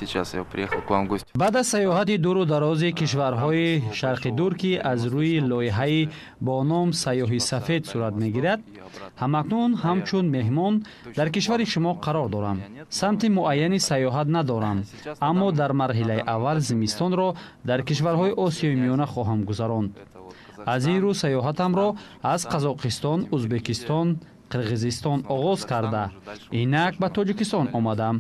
Сейчас я приехал к вам в гости. баъд аз сайёҳати дуру дарози кишварҳои шарқи дур ки аз рӯи лоиҳаи бо ном сайёҳи сафед сурат мегирад, ҳамакнун ҳамчун меҳмон дар кишвари шумо қарор дорам. самти муайяни сайёҳат надорам, аммо дар марҳилаи аввал зимистонро дар кишварҳои осиёи миёна хоҳам гузаронд. аз ин рӯ сайёҳатамро аз Қазоқистон, Узбекистон, Қирғизистон оғоз карда, инак ба Тоҷикистон омадам.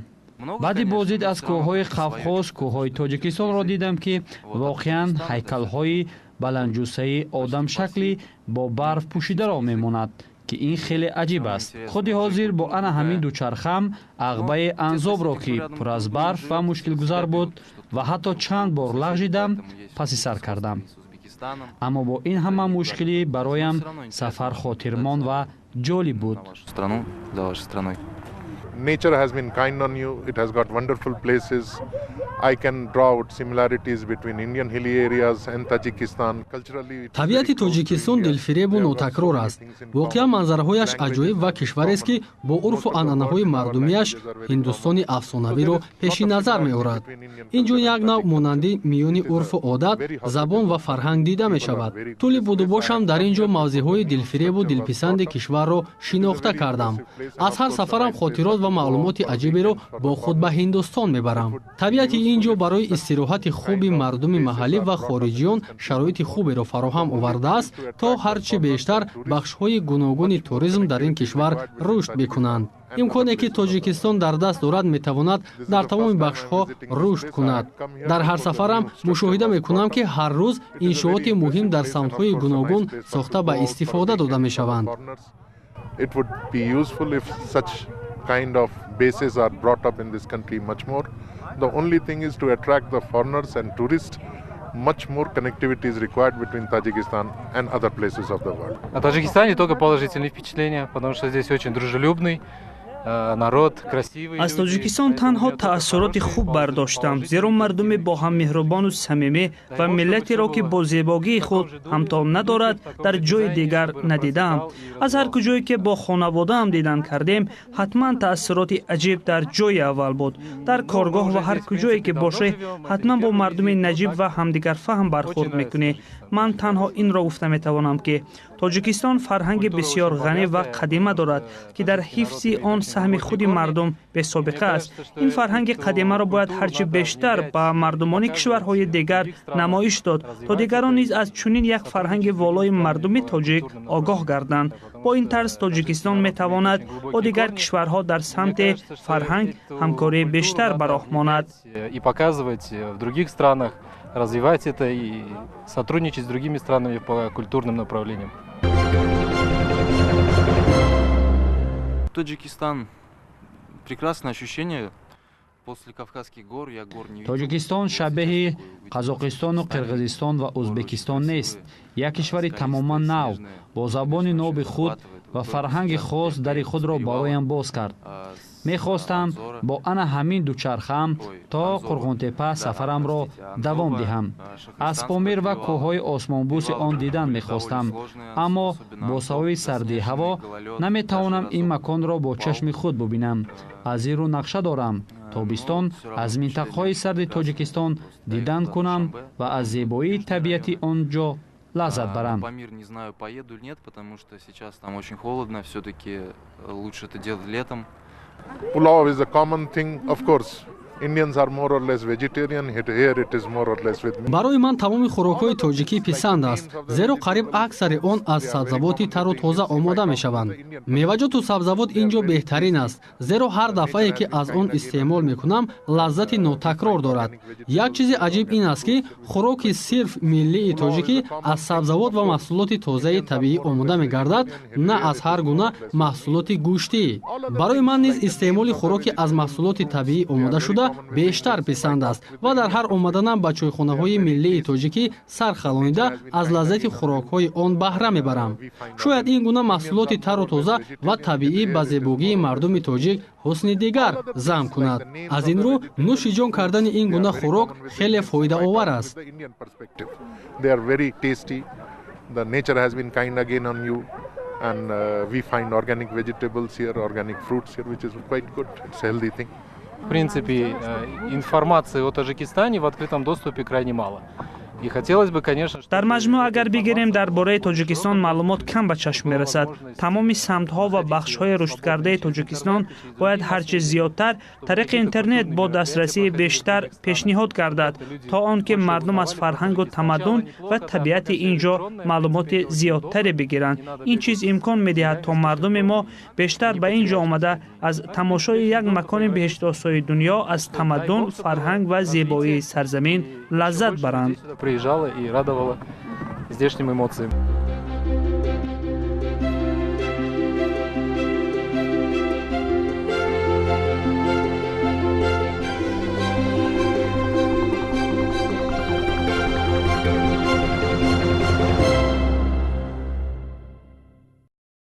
баъди боздид аз кӯҳҳои Қавқоз, кӯҳҳои Тоҷикистонро дидам, ки воқеан ҳайкалҳои баланҷусаи одамшакли бо барф пӯшидаро мемонад, ки ин хеле аҷиб аст. худи ҳозир бо ана ҳамин дучархам ағбаи анзобро, ки пур аз барф ва мушкилгузар буд ва ҳатто чанд бор лағжидам, паси сар кардам. аммо бо ин ҳама мушкилӣ бароям сафар хотирмон ва ҷолиб буд. Nature has been kind on you. It has got wonderful places. I can draw out similarities between Indian hilly areas and Tajikistan. Culturally, табиати Тоҷикистон дилфиребу нотакрор аст. воқеан манзараҳояш аҷоиб ва кишварест, ки бо урфу анъанаҳои мардумиаш ҳиндустони афсонавиро пеши назар меорад. ин ҷо як нав монанди миёни урфу одат, забон ва фарҳанг дида мешавад. тӯли буду бошам дар ин ҷо мавзеъҳои дилфиребу дилписанди кишварро шинохта кардам. аз ҳар сафарам хотирот ва маълумоти аҷиберо бо худ ба Ҳиндустон мебарам. табиати ин ҷо барои истироҳати хуби мардуми маҳаллӣ ва хориҷиён шароити хуберо фароҳам овардааст, то ҳарчи бештар бахшҳои гуногуни туризм дар ин кишвар рушд мекунанд. имконе ки Тоҷикистон дар даст дорад метавонад дар тамоми бахшҳо рушд кунад. дар ҳар сафарам мушоҳида мекунам, ки ҳар рӯз иншооти муҳим дар самтҳои гуногун сохта ба истифода дода мешаванд. it would be useful if such kind of bases are brought up in this country much more. The only thing is to attract the foreigners and tourists. Much more connectivity is required between Tajikistan and other places of the world. О Таджикистане только положительные впечатления, потому что здесь очень дружелюбный народ, красивый. аз Тоҷикистон танҳо таассуроти хуб бардоштам, зеро мардуми бо ҳам меҳрубону самимӣ ва миллатеро ки бо зебогии худ ҳамтон надорад, дар ҷои дигар надидам. аз ҳар куҷое ки бо хонаводаам дидан кардем, ҳатман таассуроти аҷиб дар ҷои аввал буд. дар коргоҳ ва ҳар куҷое ки бошӣ, ҳатман бо мардуми наҷиб ва ҳамдигарфаҳм бархӯрд мекунӣ. ман танҳо инро гуфта метавонам, ки Тоҷикистон фарҳанги бисёр ғанӣ ва қадима дорад, ки дар ҳифзи он саҳми худи мардум бесобиқа аст. ин фарҳанги қадимаро бояд ҳарчи бештар ба мардумони кишварҳои дигар намоиш дод, то дигарон низ аз чунин як фарҳанги волои мардуми тоҷик огоҳ гарданд. бо ин тарз Тоҷикистон метавонад бо дигар кишварҳо дар самти фарҳанг ҳамкорӣ бештар ба роҳ монад. И показывать в других странах, развивать это и сотрудничать с другими странами по культурным направлениям. Таджикистан. Прекрасное ощущение. После Кавказских гор я гор не видел. Тоҷикистон шабеҳи Қазоқистону Қирғизистон ва Узбекистон нест. як кишвари тамоман нав бо забони нови худ ва фарҳанги хос дари худро бароям боз кард. мехостам бо ана ҳамин дучархам то Қурғунтепа сафарамро давом диҳам. аз Помир ва кӯҳҳои осмонбӯси он дидан мехостам, аммо бо сабаби сардии ҳаво наметавонам ин маконро бо чашми худ бубинам. аз ин рӯ нақша дорам тобистон аз минтақаҳои сарди Тоҷикистон дидан кунам ва аз зебоии табиати он ҷо лаззат барам. Памир не знаю, поеду или нет, потому что сейчас там очень холодно, все-таки лучше это делать летом. Pulao is a common thing, of course. Indians are more or less vegetarian. Here it is more or less with meat. барои ман тамоми хӯрокҳои тоҷикӣ писанд аст, зеро қариб аксари он аз сабзавоти тару тоза омода мешаванд. меваҷоту сабзавот ин ҷо беҳтарин аст, зеро ҳар дафъае ки аз он истеъмол мекунам лаззати нотакрор дорад. як чизи аҷиб ин аст, ки хӯроки сирф миллии тоҷикӣ аз сабзавот ва маҳсулоти тозаи табиӣ омода мегардад, на аз ҳар гуна маҳсулоти гӯштӣ. барои ман низ истеъмоли хӯроки аз маҳсулоти табиӣ омодашуда бештар писанд аст ва дар ҳар омаданам ба чойхонаҳои миллии тоҷикӣ сархалонида аз лаззати хӯрокҳои он баҳра мебарам. шояд ин гуна маҳсулоти тару тоза ва табиӣ ба зебогии мардуми тоҷик ҳусни дигар зам кунад. аз ин рӯ нӯши ҷон кардани ин гуна хӯрок хеле фоидаовар аст. They are very tasty. The nature has been kind again on you. And we find organic vegetables here, organic fruits here, which is quite good. It's a healthy thing. В принципе, информации о Таджикистане в открытом доступе крайне мало. И хотелось бы, конечно, дар маҷмӯъ агар бигирем дар бораи Тоҷикистон маълумот кам ба чашм мерасад. Тамоми самтҳо ва бахшҳои рушдкардаи Тоҷикистон бояд ҳарчи зиёдтар тариқи интернет бо дастрасии бештар пешниҳод гардад, то он ки мардум аз фарҳангу тамаддун ва табиати ин ҷо маълумоти зиёдтаре бигиранд. Ин чиз имкон медиҳад то мардуми мо бештар ба ин ҷо омада аз тамошои як макони беҳиштосои дунё аз тамаддун, фарҳанг ва зебоии сарзамин лаззат баранд. приезжала и радовала здешним эмоциям.